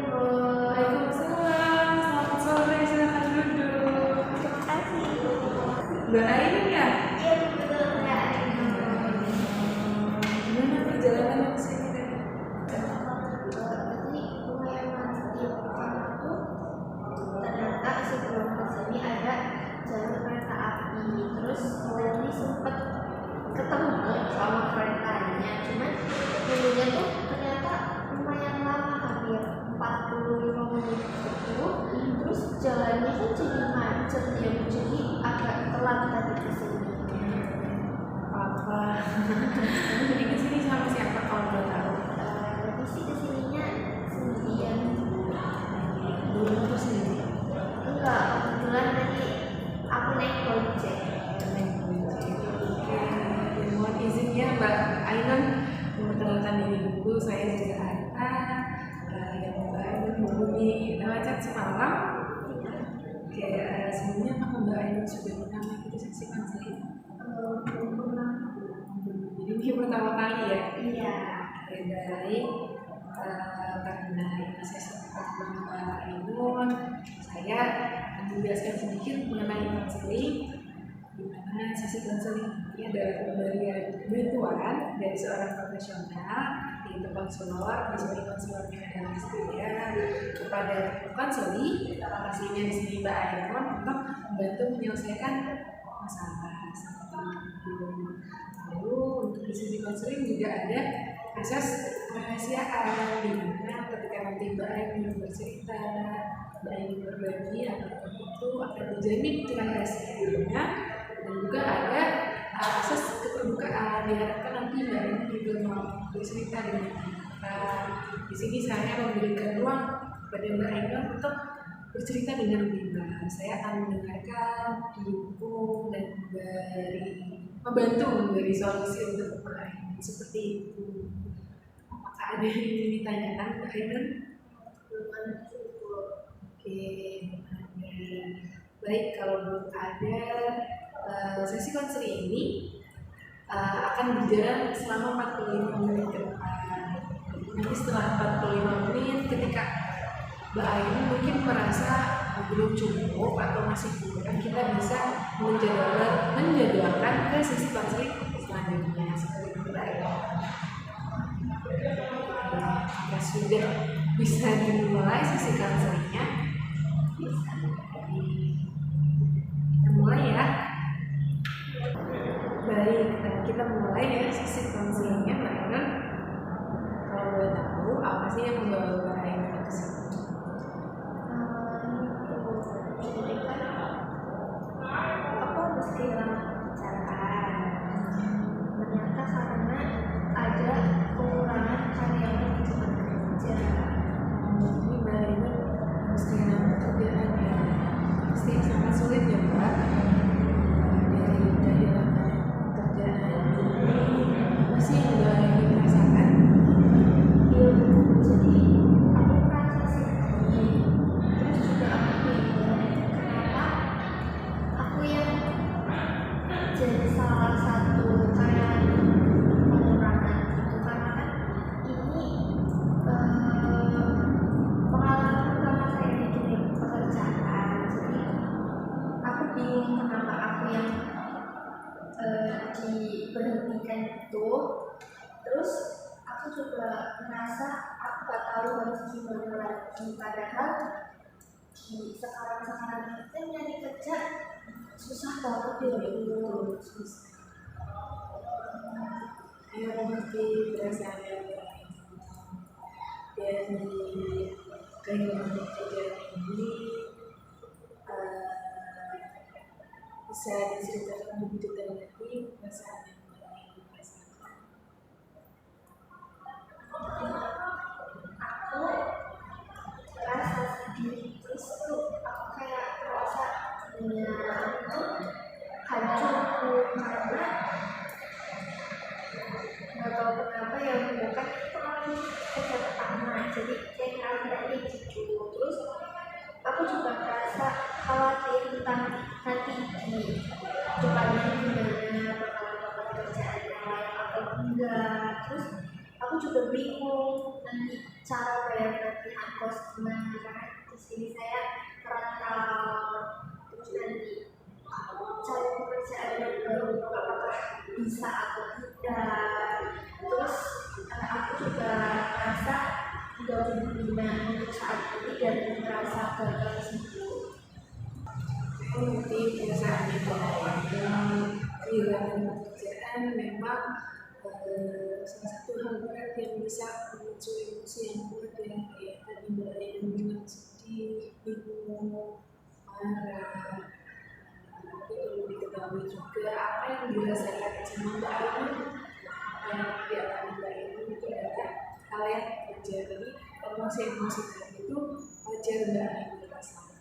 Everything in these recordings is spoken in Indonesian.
Waalaikumsalam, selamat sore, silakan duduk. Terima kasih. Mbak Ainun ya? Iya betul Mbak Ainun. Gimana perjalanan ke sini tadi? Tadi lumayan macet karena tuh ternyata sebelum ke sini ada jalur kereta api. Terus tadi sempet ketemu sama keretanya, cuman dulunya tuh ternyata lumayan lama, hampir 45 menit gitu. Terus jalannya kan jadi macet ya, jadi agak telat tadi ke sini. Apa? Ini ke sini sama siapa kalau boleh tahu? Tadi sih kesininya sendirian. Dulu tuh sendiri. Enggak, kebetulan tadi aku naik gojek. Mohon izin ya Mbak Ainun, memperkenalkan diri dulu. Saya juga Atta, yang Mbak Ainun hubungi lewat chat semalam. Oke, sebelumnya apakah Mbak Ainun sudah pernah mengikuti sesi konseling? Belum pernah. Jadi ini pertama kali ya? Iya. Oke, baik. Karena ini sesi pertama Mbak Ainun, saya akan menjelaskan sedikit mengenai konseling. Di mana sesi konseling ini adalah pemberian bantuan dari seorang profesional, yaitu konselor. Di sini konselornya adalah saya kepada konseli, pastinya di sini Mbak Ainun, untuk membantu menyelesaikan masalah seperti itu. Lalu untuk di sesi konseling juga ada proses kerahasiaan, di mana ketika nanti Mbak Ainun bercerita, Mbak Ainun berbagi, apapun itu akan dijamin kerahasiaannya. Dan juga ada akses keterbukaan, diharapkan nanti Mbak Ainun juga mau bercerita dengan kita. Di sini saya memberikan ruang kepada Mbak Ainun untuk bercerita dengan bebas. Saya akan mendengarkan, mendukung, dan membantu memberi solusi untuk Mbak Ainun seperti itu. Apakah ada yang ingin ditanyakan Mbak Ainun? Oke, baik, kalau belum ada, sesi konseling ini akan berjalan selama 45 menit ke depan. Nanti setelah 45 menit, ketika Mbak Ainun mungkin merasa belum cukup atau masih kurang, kita bisa menjadwalkan ke sesi konseling selanjutnya seperti itu Mbak Ainun. Jika sudah bisa dimulai sesi konselingnya, bisa. Kita mulai ya. Baik, kita mulai ya sesi konselingnya Mbak Ainun. Kalau boleh tahu, apa sih yang membawa Mbak Ainun ke sini? Jadi kan aku habis kehilangan pekerjaan. Ternyata karena ada pengurangan karyawan di tempat kerja. Jadi Mbak Ainun harus kehilangan pekerjaan ya. Pasti sangat sulit ya Mbak. Dari kehilangan pekerjaan ini, apa sih yang Mbak Ainun rasakan? Iya, jadi aku merasa sedih. Terus juga aku bingung kenapa aku yang jadi salah satu karyawan pengurangan gitu, karena kan ini pengalaman pertama saya di pekerjaan. Jadi aku bingung kenapa aku yang diberhentikan itu. Terus aku juga merasa aku gak tahu harus gimana lagi, padahal di sekarang kita nyari kerja susah banget ya itu. Saya mengerti perasaan yang lain. Dari kehilangan pekerjaan ini, bisa diceritakan lebih detail lagi perasaan yang lain dirasakan. Aku rasa sedih, terus tuh aku kayak merasa dunia itu hancurku karena nggak tahu kenapa ya, bukan itu orang kerja pertama, jadi kayak ngerasa gitu. Terus aku juga merasa khawatir tentang nanti di depannya gimana, bakal dapat kerjaan yang lain atau enggak. Terus aku juga bingung nanti cara bayar latihan kostum, karena di sini saya merantau, terus nanti cari pekerjaan yang baru apakah bisa atau tidak. Terus aku juga merasa tidak berguna untuk saat ini dan merasa gagal sendiri. Nanti biasanya dalam kehilangan pekerjaan memang salah satu hal berat yang bisa memicu emosi yang kuat ya, kayak tadi Mbak yang bilang sedih, bingung, marah. Tapi perlu diketahui juga apa yang dirasakan sama Mbak Ayu, apa yang dialami Mbak Ayu itu adalah hal yang wajar. Jadi emosi-emosi tadi itu wajar Mbak Ayu rasakan.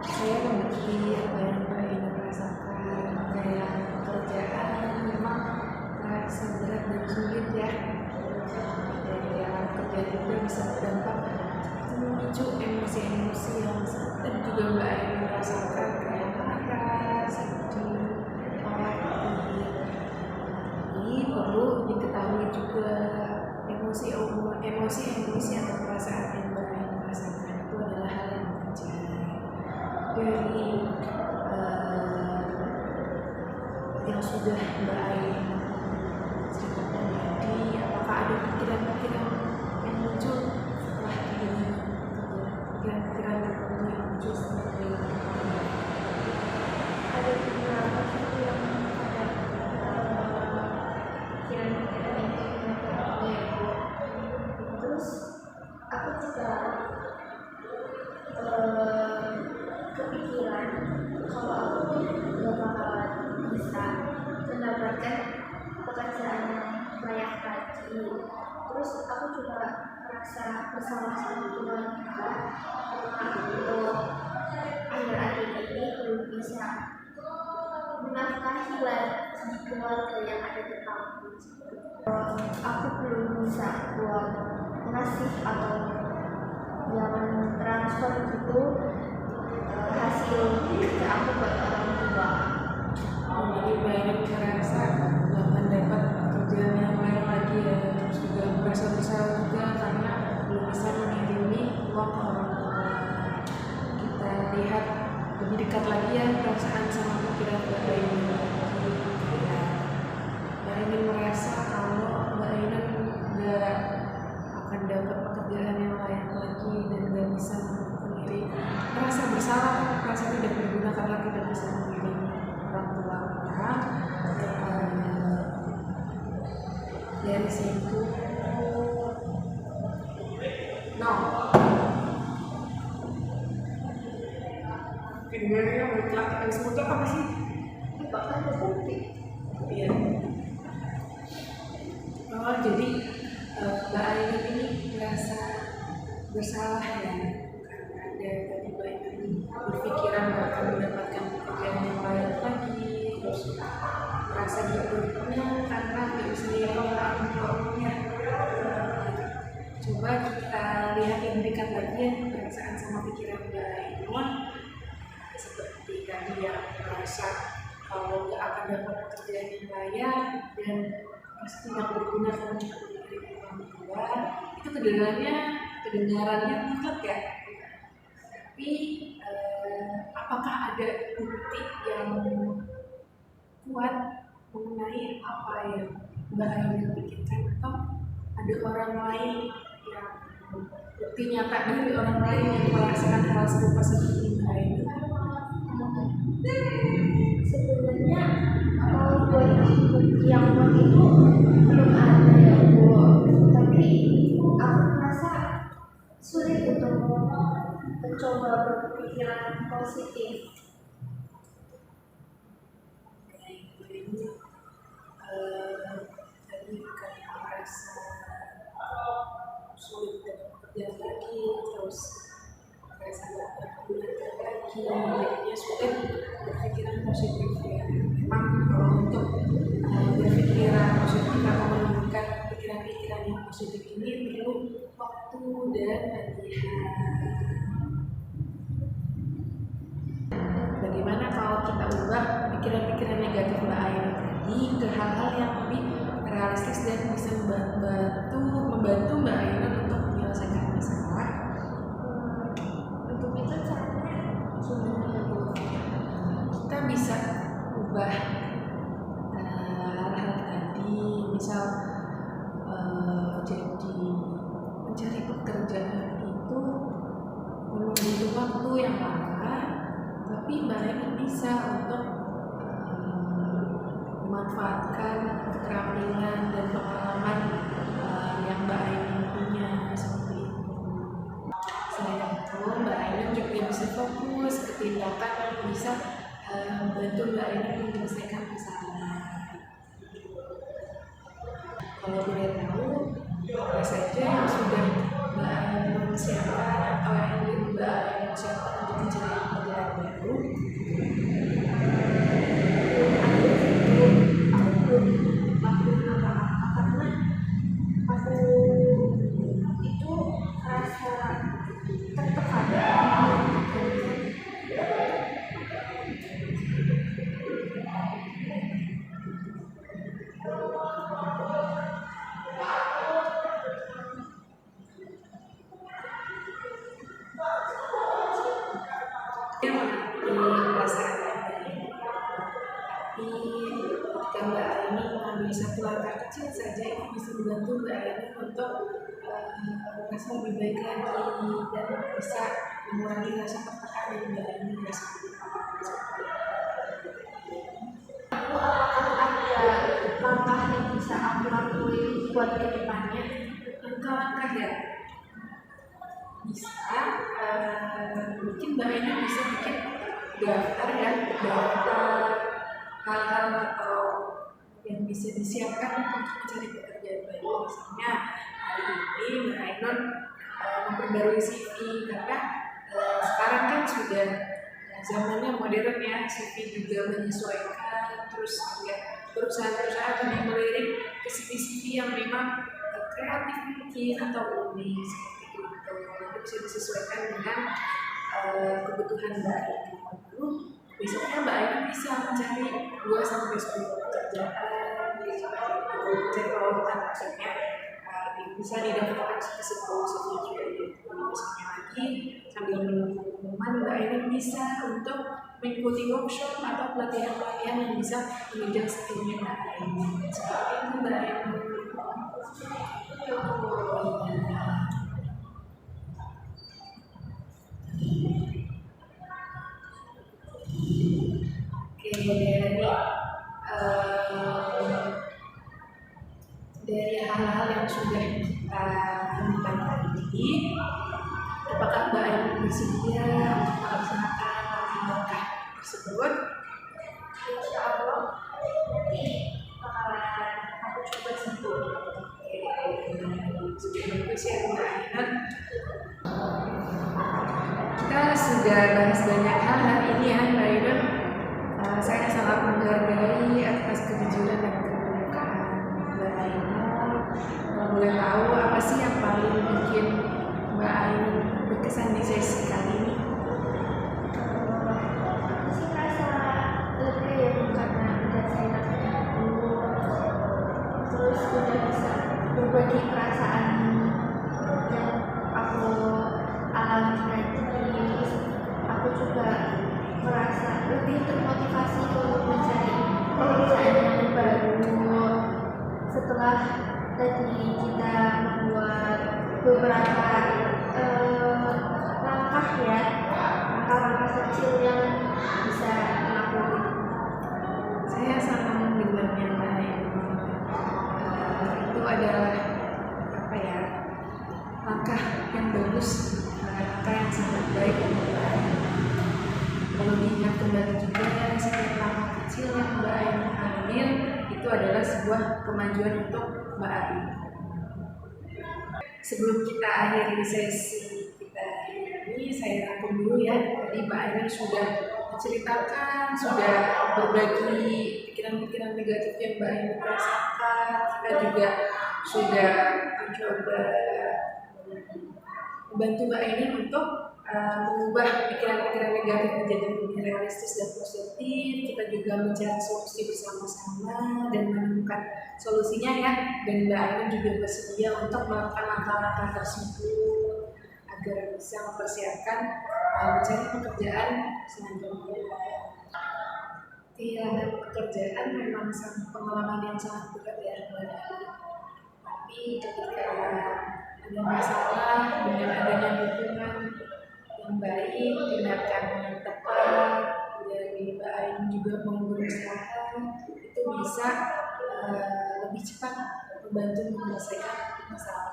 Saya mengerti apa yang Mbak Ayu rasakan, kayak kerjaan memang terasa berat dan sulit ya. Dari kerjaan itu bisa berdampak memicu emosi-emosi yang tadi juga Mbak Ayu rasakan, kayak marah, sedih, khawatir. Jadi perlu diketahui juga emosi-emosi atau perasaan yang Mbak Ayu rasakan itu adalah hal yang wajar. Dari yang sudah Mbak Ayu ceritakan tadi, apakah ada pikiran-pikiran yang muncul setelah ini, pikiran-pikiran tertentu yang muncul setelah ini? Ada beberapa satu yang ada pikiran-pikiran yang terus aku juga kepikiran kalau aku tuh gak bakalan bisa mendapatkan pekerjaan yang layak lagi. Terus aku juga merasa bersalah sama keluarga karena untuk akhir-akhir ini belum bisa menafkahi lagi keluarga yang ada di kampus. Aku belum bisa buat ngasih atau yang transfer gitu hasil kerja aku buat orang tua. Jadi banyak merasa nggak mendapat pekerjaan yang lain lagi ya, terus juga merasa bersalah juga karena belum bisa mengirimi uang ke orang tua. Kita lihat lebih dekat lagi ya perasaan sama pikiran Mbak Ayu. Ya, Mbak Ayu merasa kalau Mbak Ayu nggak akan dapat pekerjaan yang layak lagi dan nggak bisa mengirim, merasa bersalah, merasa tidak berguna karena tidak bisa mengirim orang tua. Dari situ kedengarannya mutlak itu apa sih? Bahkan terbukti. Iya. Jadi Mbak Ayu ini merasa bersalah ya, karena ada tadi Mbak Ayu berpikiran bahwa akan mendapatkan pekerjaan yang layak lagi, terus merasa berguna karena tidak bisa diraih orang tuanya. Coba kita lihat yang dekat lagi ya, perasaan sama pikiran Mbak Ayu. Seperti tadi yang merasa kalau nggak akan dapat pekerjaan yang layak dan pasti tidak berguna karena cuma mengirim orang tua, itu kedengarannya mutlak ya. Tapi apakah ada bukti yang kuat mengenai apa yang Mbak Ayu pikirkan, atau ada orang lain yang bukti nyata dari orang lain yang merasakan hal serupa seperti Mbak Ayu? Sebenarnya kalau buat bukti yang kuat itu belum ada ya Bu, tapi aku merasa sulit untuk mencoba berpikiran positif. Tadi karena merasa sulit dapat pekerjaan lagi, terus merasa nggak berguna lagi, jadinya sulit berpikiran positif ya. Memang kalau untuk berpikiran positif atau menumbuhkan pikiran-pikiran yang positif ini perlu waktu dan latihan. Bagaimana kalau kita ubah pikiran-pikiran negatif Mbak Ayu tadi ke hal-hal yang lebih realistis dan bisa membantu Mbak Ainun untuk menyelesaikan masalah. Untuk itu caranya gimana Bu? Kita bisa ubah hal-hal tadi, misal jadi mencari pekerjaan itu membutuhkan waktu yang lama, tapi Mbak Ainun bisa untuk memanfaatkan keterampilan dan pengalaman yang Mbak Ainun punya seperti itu. Selain itu, Mbak Ainun juga bisa fokus ke tindakan yang bisa membantu Mbak Ainun menyelesaikan masalah. Kalau boleh tahu, apa saja yang sudah Mbak Ainun siapkan atau yang ingin Mbak Ainun siapkan untuk mencari pekerjaan baru? Jika Mbak Ainun mengambil satu langkah kecil saja, itu bisa membantu Mbak Ainun untuk merasa lebih baik lagi dan bisa mengurangi rasa tertekan yang Mbak Ainun rasakan. Apakah ada langkah yang bisa aku lakuin buat kedepannya? Langkah-langkah ya bisa, mungkin Mbak Ainun bisa bikin daftar hal-hal atau yang bisa disiapkan untuk mencari pekerjaan baru. Misalnya hari ini Mbak Ainun memperbarui CV, karena sekarang kan sudah zamannya modern ya, CV juga menyesuaikan, terus juga perusahaan-perusahaan lebih melirik ke CV-CV yang memang kreatif mungkin atau unik seperti itu. Nanti bisa disesuaikan dengan kebutuhan Mbak Ainun. Besoknya Mbak Ainun bisa mencari 2-10 pekerjaan, mencari peluang maksudnya bisa didaftarkan ke 10 juga gitu. Besoknya lagi sambil menunggu pengumuman, Mbak Ainun bisa untuk mengikuti workshop atau pelatihan-pelatihan yang bisa menunjang skillnya Mbak Ainun. Seperti itu Mbak Ainun. Dari hal-hal yang sudah kita lakukan tadi, apakah Mbak Ainun bersedia untuk melaksanakan langkah tersebut? Insya Allah bakalan aku coba sembuh. Sebelum bersiap Mbak Ainun, kita sudah bahas banyak hal hari ini ya Mbak Ainun. Saya sangat menghargai atas kejujuran dan keterbukaan Mbak Ainun. Boleh tahu apa sih yang paling bikin Mbak Ainun berkesan di sesi kali ini? Aku sih merasa lega ya karena udah saya dulu, terus udah bisa berbagi perasaan yang aku alami tadi. Aku juga merasa lebih termotivasi untuk mencari pekerjaan yang baru setelah tadi kita membuat beberapa langkah kecil yang bisa dilakukan. Saya sangat mendengarnya Mbak Ainun. Itu adalah langkah yang bagus, langkah yang sangat baik untuk Mbak Ainun. Kalau diingat kembali juga, setiap langkah kecil yang Mbak Ainun ambil itu adalah sebuah kemajuan untuk Mbak Ainun. Sebelum kita akhiri sesi kita ini, saya rangkum dulu ya. Tadi Mbak Ainun sudah menceritakan, sudah berbagi pikiran-pikiran negatif yang Mbak Ainun rasakan. Kita juga sudah mencoba membantu Mbak Ainun untuk mengubah pikiran-pikiran negatif menjadi lebih realistis dan positif. Kita juga mencari solusi bersama-sama dan menemukan solusinya ya. Dan Mbak Ainun juga bersedia untuk melakukan langkah-langkah tersebut agar bisa mempersiapkan mencari pekerjaan selanjutnya. Iya, pekerjaan memang pengalaman yang sangat berat ya, Mbak. Tapi ketika ada masalah dengan adanya dukungan yang baik, tindakan yang tepat dari Mbak Ainun juga mau berusaha, itu bisa lebih cepat membantu menyelesaikan masalah.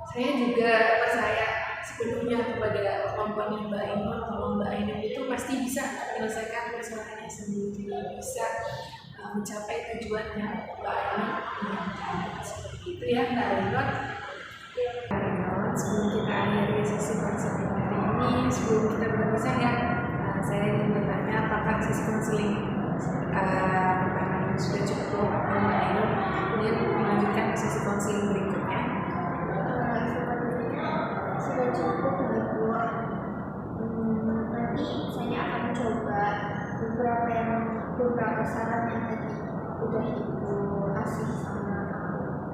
Saya juga percaya sepenuhnya kepada kemampuan Mbak Ainun. Kalau Mbak Ainun itu pasti bisa menyelesaikan masalahnya sendiri, bisa mencapai tujuannya Mbak Ainun inginkan. Seperti itu ya Mbak Ainun. Sebelum kita akhiri sesi konseling hari ini, sebelum kita berpisah ya, saya ingin bertanya apakah sesi konseling pertama ini sudah cukup atau Mbak Ainun kemudian melanjutkan ke sesi konseling berikutnya? Sudah cukup Bu. Nanti saya akan coba beberapa saran yang tadi udah Ibu kasih sama.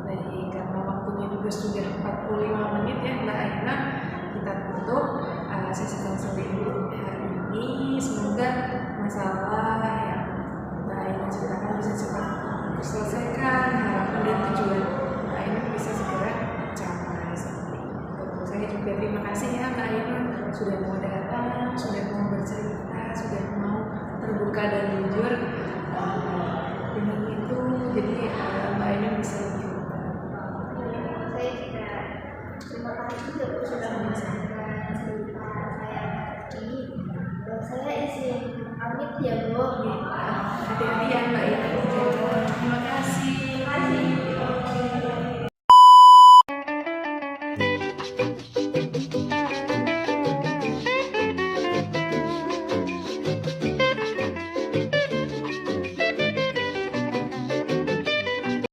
Baik, karena waktunya juga sudah 45 menit ya Mbak Ainun, kita tutup sesi konseling hari ini. Semoga masalah yang Mbak Ainun ceritakan bisa cepat diselesaikan, harapan dan tujuan Mbak Ainun bisa segera tercapai. Seperti itu. Saya juga terima kasih ya Mbak Ainun sudah mau datang, sudah mau bercerita, sudah mau terbuka dan jujur. Dengan itu jadi Mbak Ainun bisa lebih. Saya juga terima kasih juga Bu sudah mendengarkan cerita saya tadi. Saya izin pamit ya Bu. Hati-hati ya Mbak